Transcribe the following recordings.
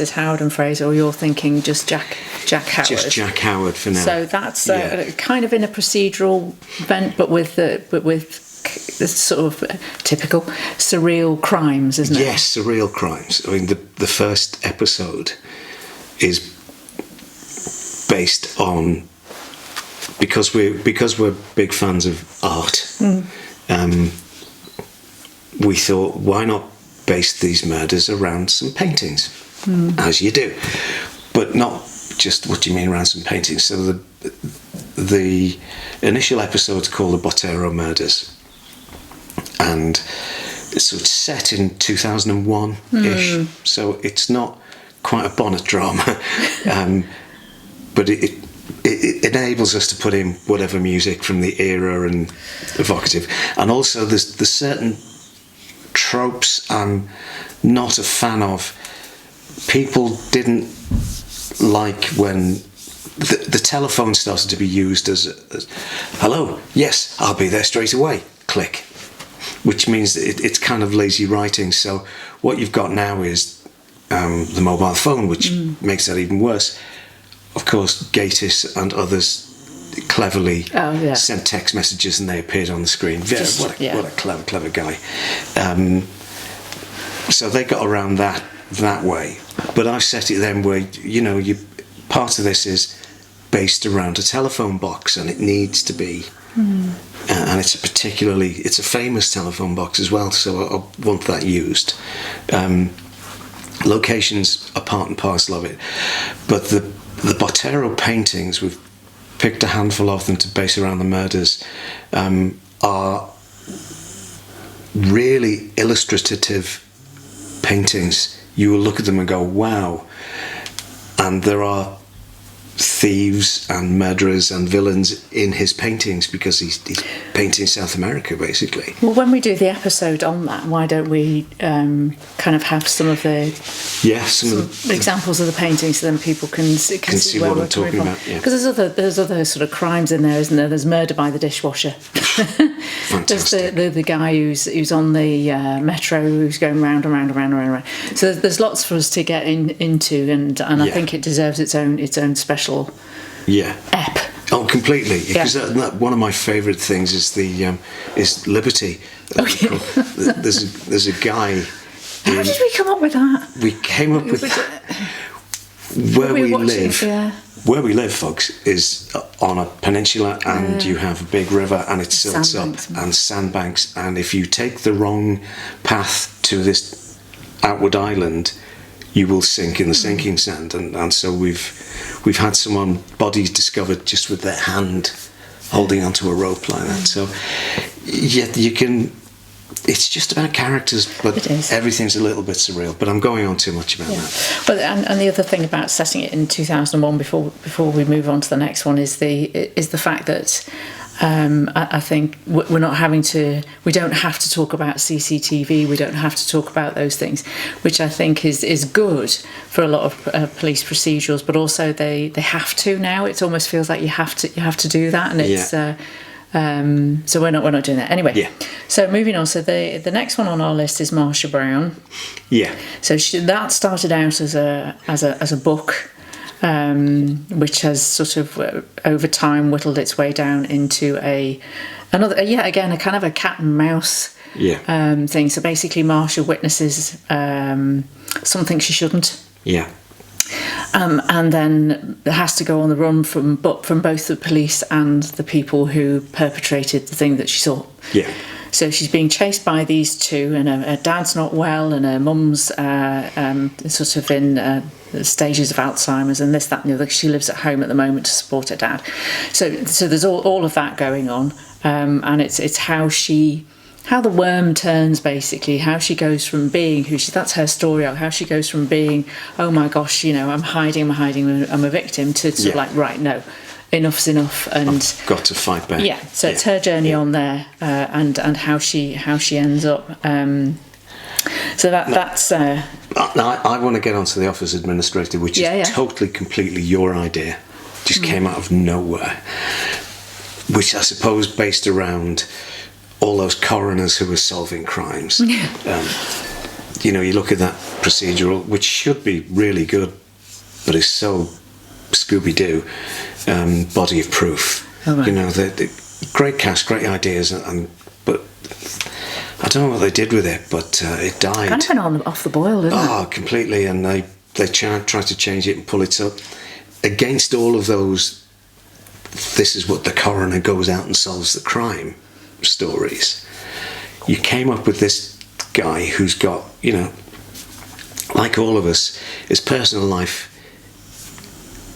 Is Howard and Fraser, or you're thinking just Jack Howard? Just Jack Howard for now. So that's kind of in a procedural bent, but with the sort of typical surreal crimes, isn't it? Yes, surreal crimes. I mean, the first episode is based on, because we're big fans of art. We thought, why not base these murders around some paintings, as you do, but not just what do you mean around some paintings. So the initial episode's called the Botero Murders, and so it's set in 2001-ish, so it's not quite a bonnet drama, but it enables us to put in whatever music from the era and evocative, and also there's certain tropes I'm not a fan of. People didn't like when the telephone started to be used as hello, yes, I'll be there straight away, click, which means it's kind of lazy writing. So what you've got now is the mobile phone, which makes that even worse. Of course, Gatiss and others cleverly sent text messages and they appeared on the screen. What a clever guy. So they got around that way. But I've set it then where, part of this is based around a telephone box, and it needs to be. And it's a famous telephone box as well, so I want that used. Locations are part and parcel of it. But the Botero paintings, we've picked a handful of them to base around the murders, are really illustrative paintings. You will look at them and go, wow. And there are thieves and murderers and villains in his paintings because he's painting South America, basically. Well, when we do the episode on that, why don't we kind of have some of the examples of the paintings, so then people can see what I'm talking about. Because there's other sort of crimes in there, isn't there? There's murder by the dishwasher. Fantastic. There's the guy who's on the metro, who's going round and round and round and round. So there's lots for us to get into, and I think it deserves its own special ep. Oh, completely. Because one of my favourite things is is Liberty. Okay. There's a guy. How did we come up with that? We came up with where we live. Yeah. Where we live, folks, is on a peninsula, and you have a big river, and it silts up, and sandbanks. And if you take the wrong path to this outward island, you will sink in the sinking sand. And so we've had someone bodies discovered just with their hand holding onto a rope like that. So you can. It's just about characters, but everything's a little bit surreal. But I'm going on too much about that. But and the other thing about setting it in 2001, before we move on to the next one, is the fact that I think we don't have to talk about CCTV. We don't have to talk about those things, which I think is good for a lot of police procedurals. But also they have to now. It almost feels like you have to do that, and it's. So we're not doing that anyway. Yeah. So moving on. So the next one on our list is Marsha Brown. Yeah. So that started out as a book, which has sort of over time whittled its way down into a kind of a cat and mouse thing. So basically, Marsha witnesses something she shouldn't. Yeah. And then has to go on the run from both the police and the people who perpetrated the thing that she saw. Yeah. So she's being chased by these two, and her dad's not well, and her mum's sort of in stages of Alzheimer's, and this, that, and the other. She lives at home at the moment to support her dad. So there's all of that going on, and it's how the worm turns, basically, how she goes from being that's her story, how she goes from being, oh my gosh, I'm hiding, I'm a victim, to sort of like, right, no, enough's enough, and I've got to fight back. Yeah, so it's her journey on there, and how she ends up. So that's. I want to get onto the office administrator, which is totally, completely your idea. Just came out of nowhere, which I suppose based around all those coroners who were solving crimes. You look at that procedural, which should be really good, but is so Scooby-Doo, Body of Proof. Oh, right. You know, the great cast, great ideas, but I don't know what they did with it, but it died. Kind of went on off the boil, didn't it? Oh, completely, and they tried to change it and pull it up. Against all of those, this is what the coroner goes out and solves the crime stories. You came up with this guy who's got, you know, like all of us, his personal life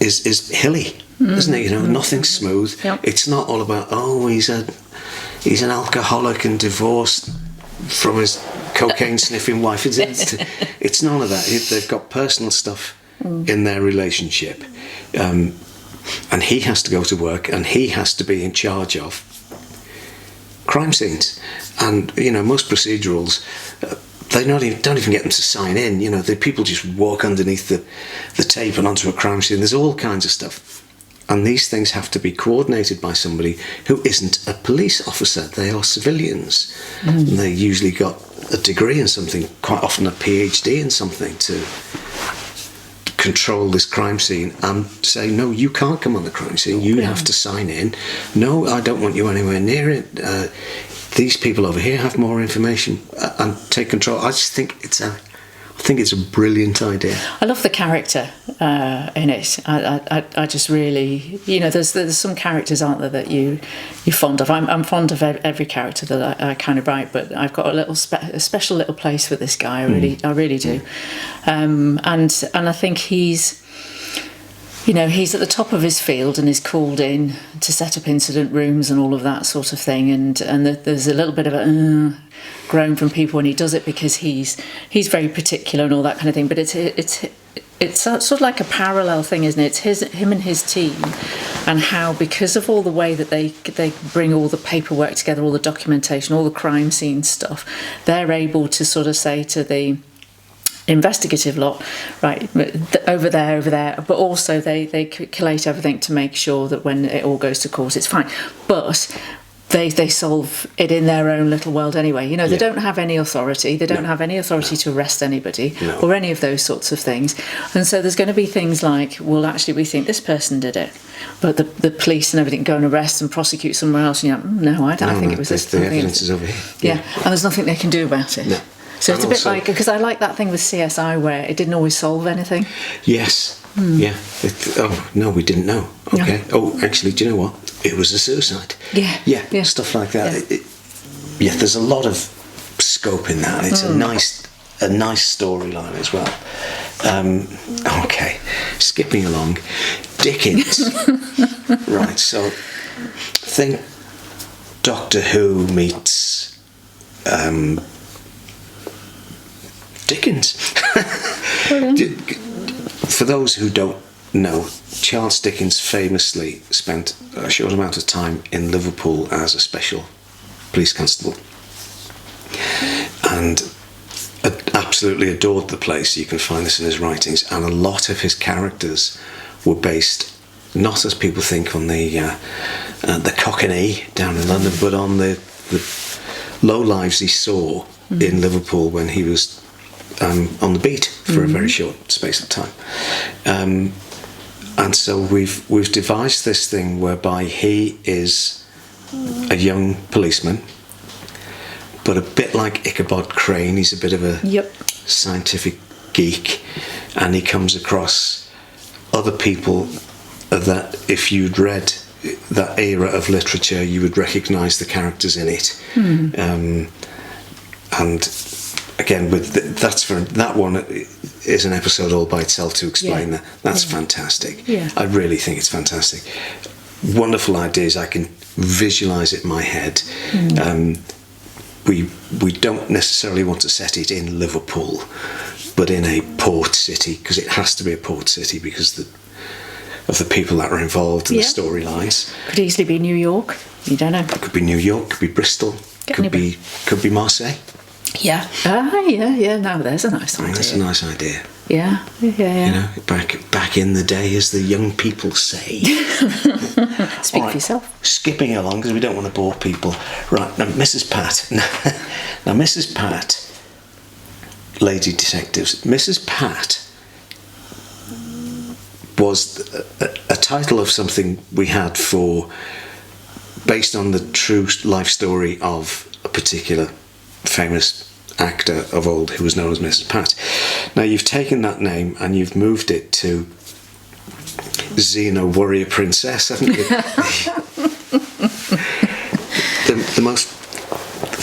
is hilly, isn't it? You know, nothing's smooth. Yep. It's not all about, oh, he's an alcoholic and divorced from his cocaine sniffing wife. It's none of that. They've got personal stuff in their relationship, and he has to go to work and he has to be in charge of crime scenes. And you know, most procedurals, they don't even get them to sign in. You know, the people just walk underneath the tape and onto a crime scene. There's all kinds of stuff, and these things have to be coordinated by somebody who isn't a police officer. They are civilians, and they usually got a degree in something, quite often a PhD in something, to control this crime scene and say, no, you can't come on the crime scene, you have to sign in. No, I don't want you anywhere near it. These people over here have more information, and take control. I just think it's a brilliant idea. I love the character in it. I just really, you know, there's some characters, aren't there, that you're fond of. I'm fond of every character that I kind of write, but I've got a special little place for this guy. I really do. And I think he's, you know, he's at the top of his field and is called in to set up incident rooms and all of that sort of thing. And there's a little bit of a groan from people when he does it, because he's very particular and all that kind of thing. But it's sort of like a parallel thing, isn't it? It's him and his team, and how, because of all the way that they bring all the paperwork together, all the documentation, all the crime scene stuff, they're able to sort of say to the investigative lot, right, over there, but also they collate everything to make sure that when it all goes to court, it's fine. But they solve it in their own little world anyway. You know, they don't have any authority. They don't have any authority to arrest anybody or any of those sorts of things. And so there's going to be things like, well, actually, we think this person did it, but the police and everything go and arrest and prosecute somewhere else. And you're like, no, I think it was this. The evidence is over here. Yeah, and there's nothing they can do about it. No. So it's a bit like, because I like that thing with CSI where it didn't always solve anything. Yes. Yeah. Oh, no, we didn't know. Okay. No. Oh, actually, do you know what? It was a suicide. Yeah. Stuff like that. Yeah. There's a lot of scope in that. It's a nice storyline as well. Okay, skipping along. Dickens. Right, so think Doctor Who meets Dickens. For those who don't know, Charles Dickens famously spent a short amount of time in Liverpool as a special police constable, and absolutely adored the place. You can find this in his writings, and a lot of his characters were based, not as people think, on the Cockney down in London, but on the low lives he saw in Liverpool when he was on the beat for a very short space of time. And so we've devised this thing whereby he is a young policeman, but a bit like Ichabod Crane, he's a bit of a scientific geek, and he comes across other people that, if you'd read that era of literature, you would recognise the characters in it. And again, that one is an episode all by itself to explain that. That's fantastic. Yeah. I really think it's fantastic. Wonderful ideas. I can visualise it in my head. We don't necessarily want to set it in Liverpool, but in a port city, because it has to be a port city because of the people that are involved and the storylines. Could easily be New York. You don't know. It could be New York. Could be Bristol. Could be Marseille. Yeah. Yeah. No, there's a nice idea. That's a nice idea. Yeah. You know, back in the day, as the young people say. Speak for yourself. Skipping along because we don't want to bore people. Right, now Mrs. Pat. Now Mrs. Pat lady detectives. Mrs. Pat was a title of something we had for, based on the true life story of a particular famous actor of old who was known as Mrs. Pat. Now you've taken that name and you've moved it to Xena Warrior Princess, haven't you? the most.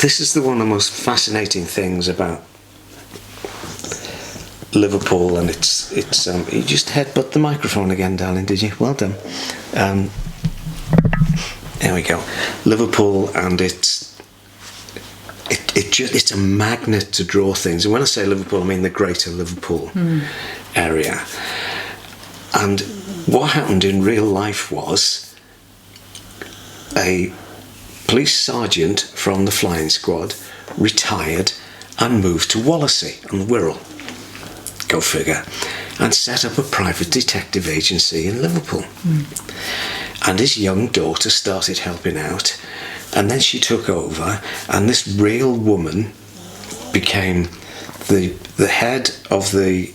This is one of the most fascinating things about Liverpool, and it's. You just headbutt the microphone again, darling. Did you? Well done. There we go. Liverpool, and it's a magnet to draw things. And when I say Liverpool, I mean the greater Liverpool area. And what happened in real life was a police sergeant from the flying squad retired and moved to Wallasey on the Wirral, go figure, and set up a private detective agency in Liverpool. And his young daughter started helping out, and then she took over, and this real woman became the head of the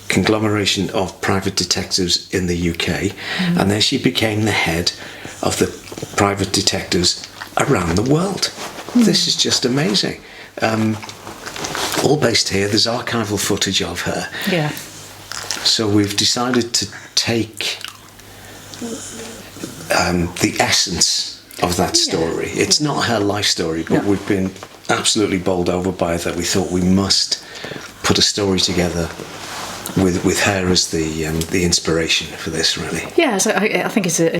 conglomeration of private detectives in the UK, and then she became the head of the private detectives around the world. This is just amazing. All based here. There's archival footage of her. Yeah. So we've decided to take the essence of that story. It's not her life story, but we've been absolutely bowled over by it, that we thought we must put a story together with her as the inspiration for this, really. Yeah, so I think it's a